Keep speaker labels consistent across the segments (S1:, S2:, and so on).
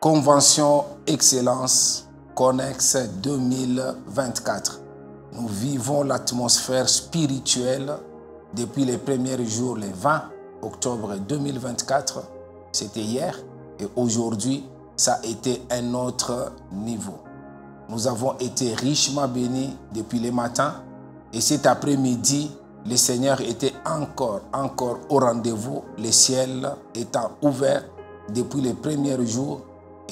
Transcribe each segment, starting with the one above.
S1: Convention Excellence Connex 2024. Nous vivons l'atmosphère spirituelle depuis les premiers jours, le 20 octobre 2024. C'était hier et aujourd'hui, ça a été un autre niveau. Nous avons été richement bénis depuis le matin et cet après-midi, le Seigneur était encore au rendez-vous, le ciel étant ouvert depuis les premiers jours.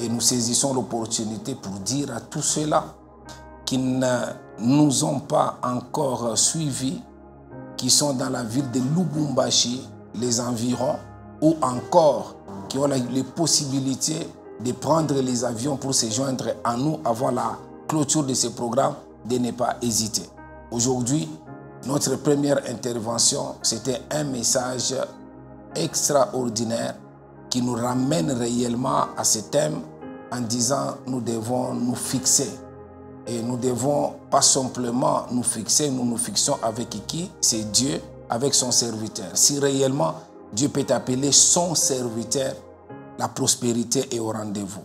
S1: Et nous saisissons l'opportunité pour dire à tous ceux-là qui ne nous ont pas encore suivis, qui sont dans la ville de Lubumbashi, les environs, ou encore qui ont les possibilités de prendre les avions pour se joindre à nous avant la clôture de ce programme, de ne pas hésiter. Aujourd'hui, notre première intervention, c'était un message extraordinaire qui nous ramène réellement à ce thème en disant nous devons nous fixer. Et nous devons pas simplement nous fixer, nous nous fixons avec qui? C'est Dieu, avec son serviteur. Si réellement Dieu peut t'appeler son serviteur, la prospérité est au rendez-vous.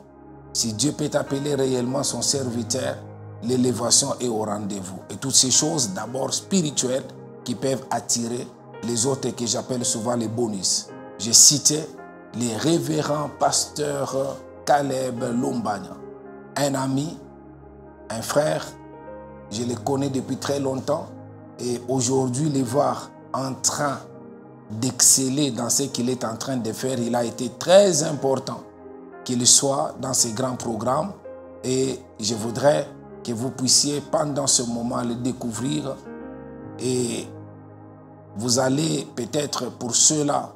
S1: Si Dieu peut t'appeler réellement son serviteur, l'élévation est au rendez-vous. Et toutes ces choses d'abord spirituelles qui peuvent attirer les autres que j'appelle souvent les bonus. J'ai cité les révérends pasteurs Caleb Lombanya, un ami, un frère, je le connais depuis très longtemps et aujourd'hui les voir en train d'exceller dans ce qu'il est en train de faire, il a été très important qu'il soit dans ces grands programmes et je voudrais que vous puissiez pendant ce moment le découvrir et vous allez peut-être pour ceux-là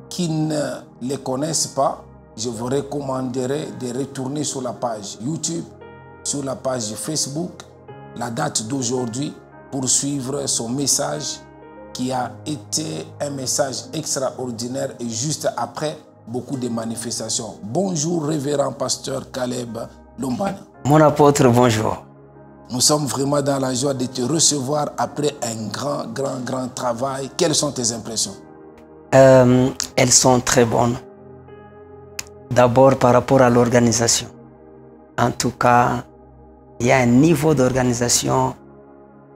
S1: qui ne les connaissent pas, je vous recommanderais de retourner sur la page YouTube, sur la page Facebook, la date d'aujourd'hui pour suivre son message qui a été un message extraordinaire et juste après beaucoup de manifestations. Bonjour révérend pasteur Caleb Lombanya.
S2: Mon apôtre, bonjour.
S1: Nous sommes vraiment dans la joie de te recevoir après un grand travail. Quelles sont tes impressions?
S2: Elles sont très bonnes. D'abord par rapport à l'organisation. En tout cas, il y a un niveau d'organisation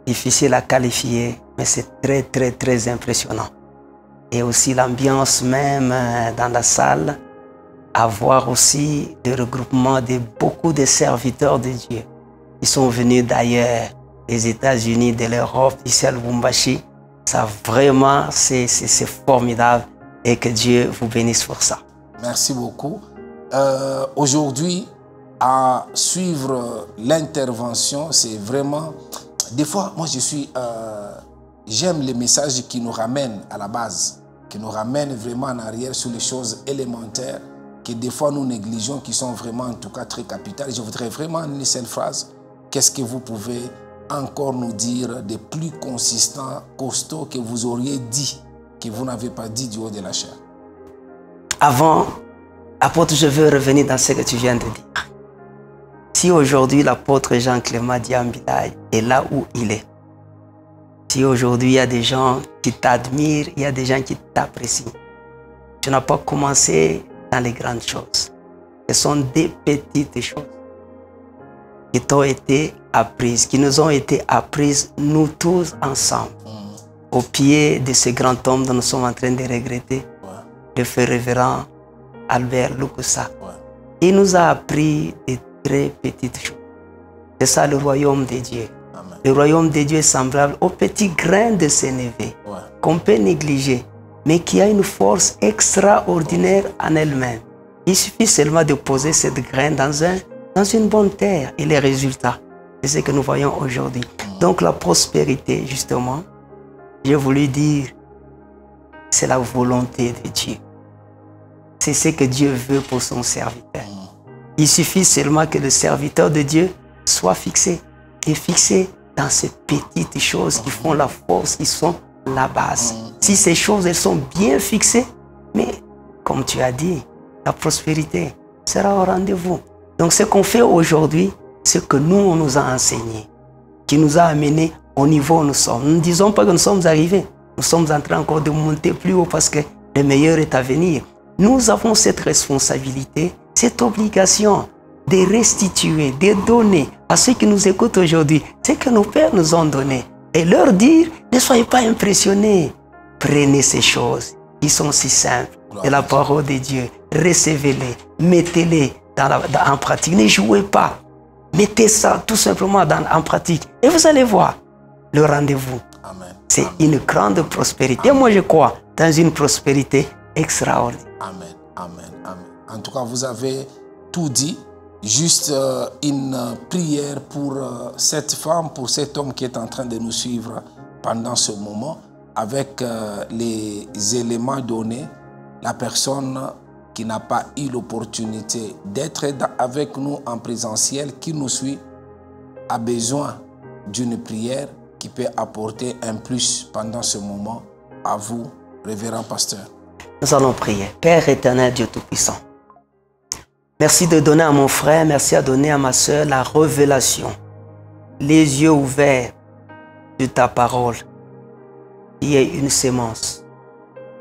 S2: difficile à qualifier, mais c'est très impressionnant. Et aussi l'ambiance même dans la salle, à voir aussi le regroupement de beaucoup de serviteurs de Dieu. Ils sont venus d'ailleurs, des États-Unis, de l'Europe, ici à Lubumbashi. Ça vraiment, c'est formidable et que Dieu vous bénisse pour ça.
S1: Merci beaucoup. Aujourd'hui, à suivre l'intervention, c'est vraiment... Des fois, moi, j'aime les messages qui nous ramènent à la base, qui nous ramènent vraiment en arrière sur les choses élémentaires que des fois nous négligeons, qui sont vraiment en tout cas très capitales. Je voudrais vraiment une seule phrase. Qu'est-ce que vous pouvez encore nous dire de plus consistant, costaud que vous auriez dit, que vous n'avez pas dit du haut de la chair?
S2: Avant, apôtre, je veux revenir dans ce que tu viens de dire. Si aujourd'hui l'apôtre Jean-Clément Diambidaye est là où il est, si aujourd'hui il y a des gens qui t'admirent, il y a des gens qui t'apprécient, tu n'as pas commencé dans les grandes choses. Ce sont des petites choses qui t'ont été apprises, qui nous ont été apprises, nous tous ensemble, au pied de ce grand homme dont nous sommes en train de regretter, le frère révérend Albert Lukusa. Il nous a appris des très petites choses. C'est ça le royaume de Dieu. Amen. Le royaume de Dieu est semblable au petit grain de sénévé qu'on peut négliger, mais qui a une force extraordinaire en elle-même. Il suffit seulement de poser cette graine dans une bonne terre et les résultats, c'est ce que nous voyons aujourd'hui. Donc la prospérité, justement, j'ai voulu dire, c'est la volonté de Dieu. C'est ce que Dieu veut pour son serviteur. Il suffit seulement que le serviteur de Dieu soit fixé. Et fixé dans ces petites choses qui font la force, qui sont la base. Si ces choses, elles sont bien fixées, mais comme tu as dit, la prospérité sera au rendez-vous. Donc ce qu'on fait aujourd'hui, c'est que nous, on nous a enseigné, qui nous a amenés au niveau où nous sommes. Nous ne disons pas que nous sommes arrivés. Nous sommes en train encore de monter plus haut parce que le meilleur est à venir. Nous avons cette responsabilité cette obligation de restituer, de donner à ceux qui nous écoutent aujourd'hui ce que nos pères nous ont donné et leur dire, ne soyez pas impressionnés. Prenez ces choses qui sont si simples de la parole de Dieu, recevez-les, mettez-les en pratique, ne jouez pas. Mettez ça tout simplement en pratique et vous allez voir le rendez-vous. C'est une grande prospérité. Moi, je crois dans une prospérité extraordinaire.
S1: Amen, amen, amen. En tout cas, vous avez tout dit. Juste une prière pour cette femme, pour cet homme qui est en train de nous suivre pendant ce moment, avec les éléments donnés. La personne qui n'a pas eu l'opportunité d'être avec nous en présentiel, qui nous suit, a besoin d'une prière qui peut apporter un plus pendant ce moment. À vous, révérend pasteur.
S2: Nous allons prier. Père éternel, Dieu Tout-Puissant, merci de donner à mon frère, merci à donner à ma soeur la révélation, les yeux ouverts de ta parole, qui est une sémence,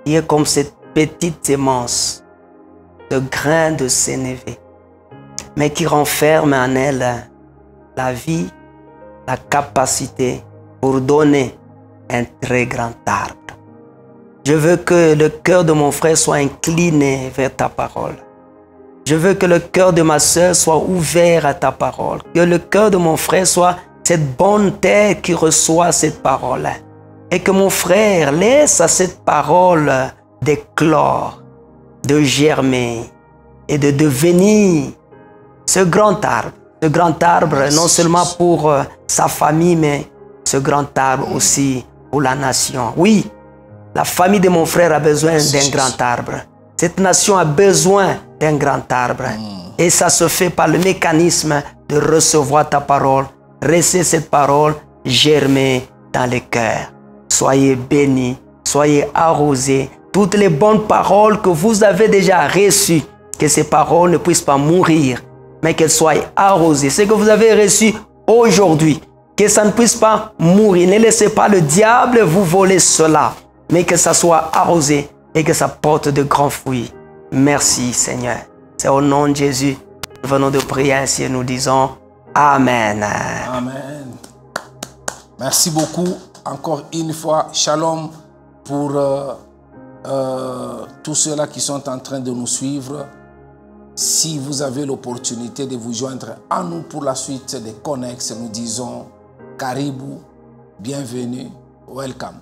S2: qui est comme cette petite sémence de grain de sénévé, mais qui renferme en elle la vie, la capacité pour donner un très grand arbre. Je veux que le cœur de mon frère soit incliné vers ta parole. Je veux que le cœur de ma soeur soit ouvert à ta parole. Que le cœur de mon frère soit cette bonne terre qui reçoit cette parole. Et que mon frère laisse à cette parole d'éclore, de germer et de devenir ce grand arbre. Ce grand arbre non seulement pour sa famille, mais ce grand arbre aussi pour la nation. Oui, la famille de mon frère a besoin d'un grand arbre. Cette nation a besoin d'un grand arbre. Et ça se fait par le mécanisme de recevoir ta parole, laisser cette parole germer dans les cœurs. Soyez bénis, soyez arrosés. Toutes les bonnes paroles que vous avez déjà reçues, que ces paroles ne puissent pas mourir, mais qu'elles soient arrosées. Ce que vous avez reçu aujourd'hui, que ça ne puisse pas mourir. Ne laissez pas le diable vous voler cela, mais que ça soit arrosé et que ça porte de grands fruits. Merci Seigneur. C'est au nom de Jésus. Nous venons de prier ainsi et nous disons Amen.
S1: Amen. Merci beaucoup. Encore une fois, shalom pour tous ceux-là qui sont en train de nous suivre. Si vous avez l'opportunité de vous joindre à nous pour la suite des Connexes, nous disons Karibu, bienvenue, welcome.